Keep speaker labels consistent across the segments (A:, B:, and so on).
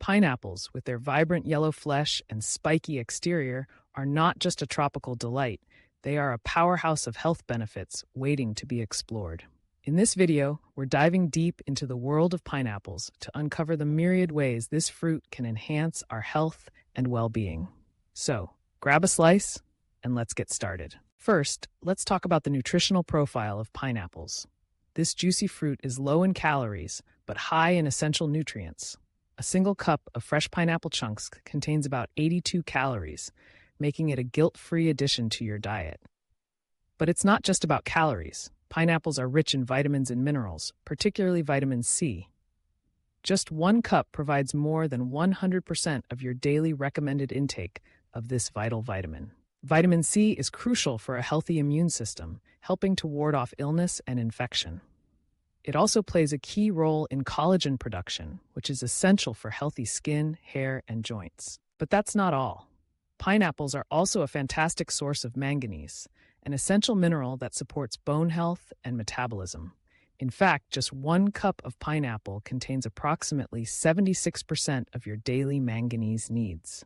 A: Pineapples, with their vibrant yellow flesh and spiky exterior, are not just a tropical delight. They are a powerhouse of health benefits waiting to be explored. In this video, we're diving deep into the world of pineapples to uncover the myriad ways this fruit can enhance our health and well-being. So, grab a slice and let's get started. First, let's talk about the nutritional profile of pineapples. This juicy fruit is low in calories, but high in essential nutrients. A single cup of fresh pineapple chunks contains about 82 calories, making it a guilt-free addition to your diet. But it's not just about calories. Pineapples are rich in vitamins and minerals, particularly vitamin C. Just one cup provides more than 100% of your daily recommended intake of this vital vitamin. Vitamin C is crucial for a healthy immune system, helping to ward off illness and infection. It also plays a key role in collagen production, which is essential for healthy skin, hair, and joints. But that's not all. Pineapples are also a fantastic source of manganese, an essential mineral that supports bone health and metabolism. In fact, just one cup of pineapple contains approximately 76% of your daily manganese needs.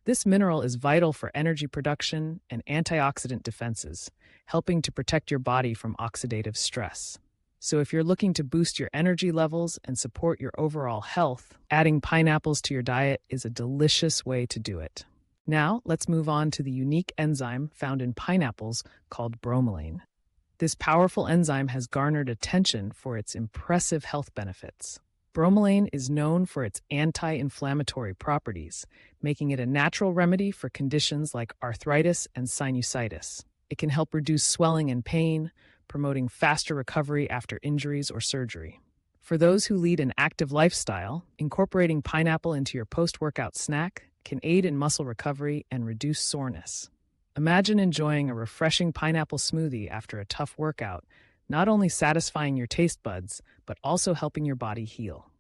A: This mineral is vital for energy production and antioxidant defenses, helping to protect your body from oxidative stress. So if you're looking to boost your energy levels and support your overall health, adding pineapples to your diet is a delicious way to do it. Now, let's move on to the unique enzyme found in pineapples called bromelain. This powerful enzyme has garnered attention for its impressive health benefits. Bromelain is known for its anti-inflammatory properties, making it a natural remedy for conditions like arthritis and sinusitis. It can help reduce swelling and pain, promoting faster recovery after injuries or surgery. For those who lead an active lifestyle, incorporating pineapple into your post-workout snack can aid in muscle recovery and reduce soreness. Imagine enjoying a refreshing pineapple smoothie after a tough workout, not only satisfying your taste buds, but also helping your body heal.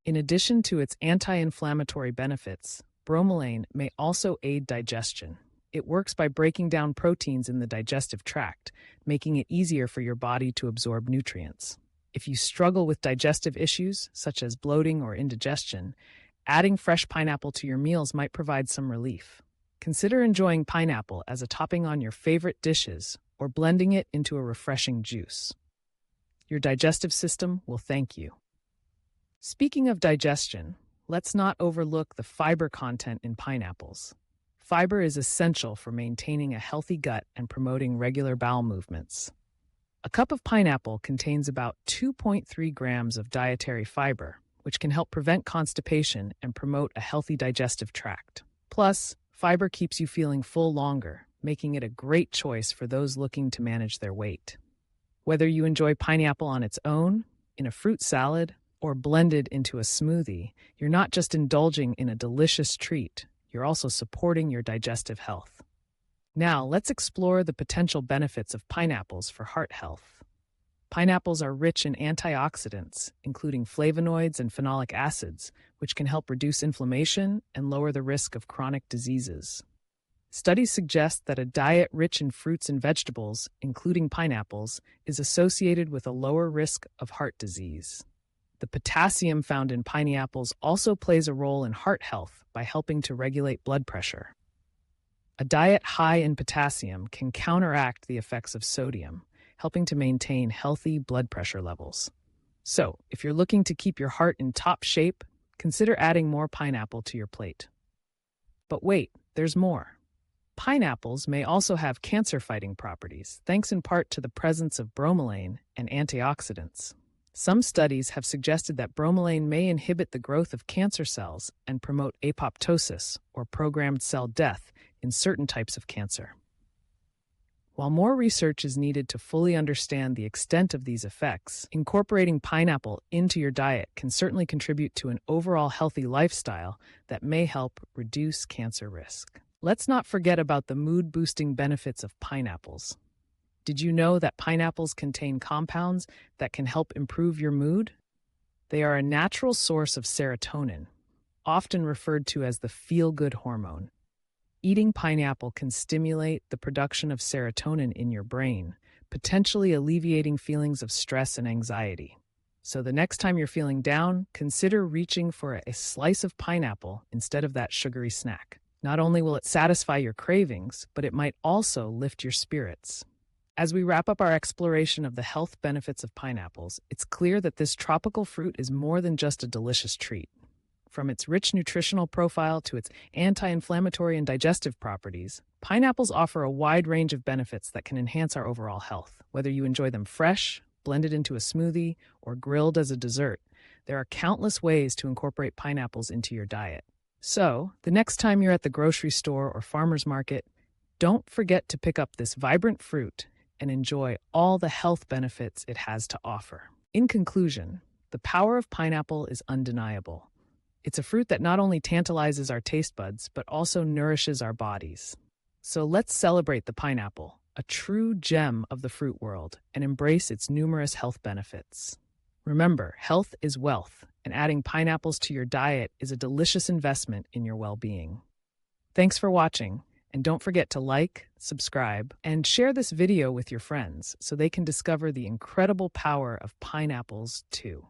A: In addition to its anti-inflammatory benefits, bromelain may also aid digestion. It works by breaking down proteins in the digestive tract, making it easier for your body to absorb nutrients. If you struggle with digestive issues, such as bloating or indigestion, adding fresh pineapple to your meals might provide some relief. Consider enjoying pineapple as a topping on your favorite dishes or blending it into a refreshing juice. Your digestive system will thank you. Speaking of digestion, let's not overlook the fiber content in pineapples. Fiber is essential for maintaining a healthy gut and promoting regular bowel movements. A cup of pineapple contains about 2.3 grams of dietary fiber, which can help prevent constipation and promote a healthy digestive tract. Plus, fiber keeps you feeling full longer, making it a great choice for those looking to manage their weight. Whether you enjoy pineapple on its own, in a fruit salad, or blended into a smoothie, you're not just indulging in a delicious treat, you're also supporting your digestive health. Now, let's explore the potential benefits of pineapples for heart health. Pineapples are rich in antioxidants, including flavonoids and phenolic acids, which can help reduce inflammation and lower the risk of chronic diseases. Studies suggest that a diet rich in fruits and vegetables, including pineapples, is associated with a lower risk of heart disease. The potassium found in pineapples also plays a role in heart health by helping to regulate blood pressure. A diet high in potassium can counteract the effects of sodium, helping to maintain healthy blood pressure levels. So, if you're looking to keep your heart in top shape, consider adding more pineapple to your plate. But wait, there's more. Pineapples may also have cancer-fighting properties, thanks in part to the presence of bromelain and antioxidants. Some studies have suggested that bromelain may inhibit the growth of cancer cells and promote apoptosis, or programmed cell death, in certain types of cancer. While more research is needed to fully understand the extent of these effects, incorporating pineapple into your diet can certainly contribute to an overall healthy lifestyle that may help reduce cancer risk. Let's not forget about the mood-boosting benefits of pineapples. Did you know that pineapples contain compounds that can help improve your mood? They are a natural source of serotonin, often referred to as the feel-good hormone. Eating pineapple can stimulate the production of serotonin in your brain, potentially alleviating feelings of stress and anxiety. So the next time you're feeling down, consider reaching for a slice of pineapple instead of that sugary snack. Not only will it satisfy your cravings, but it might also lift your spirits. As we wrap up our exploration of the health benefits of pineapples, it's clear that this tropical fruit is more than just a delicious treat. From its rich nutritional profile to its anti-inflammatory and digestive properties, pineapples offer a wide range of benefits that can enhance our overall health. Whether you enjoy them fresh, blended into a smoothie, or grilled as a dessert, there are countless ways to incorporate pineapples into your diet. So, the next time you're at the grocery store or farmer's market, don't forget to pick up this vibrant fruit and enjoy all the health benefits it has to offer. In conclusion, the power of pineapple is undeniable. It's a fruit that not only tantalizes our taste buds, but also nourishes our bodies. So let's celebrate the pineapple, a true gem of the fruit world, and embrace its numerous health benefits. Remember, health is wealth, and adding pineapples to your diet is a delicious investment in your well-being. Thanks for watching, and don't forget to like, subscribe, and share this video with your friends so they can discover the incredible power of pineapples too.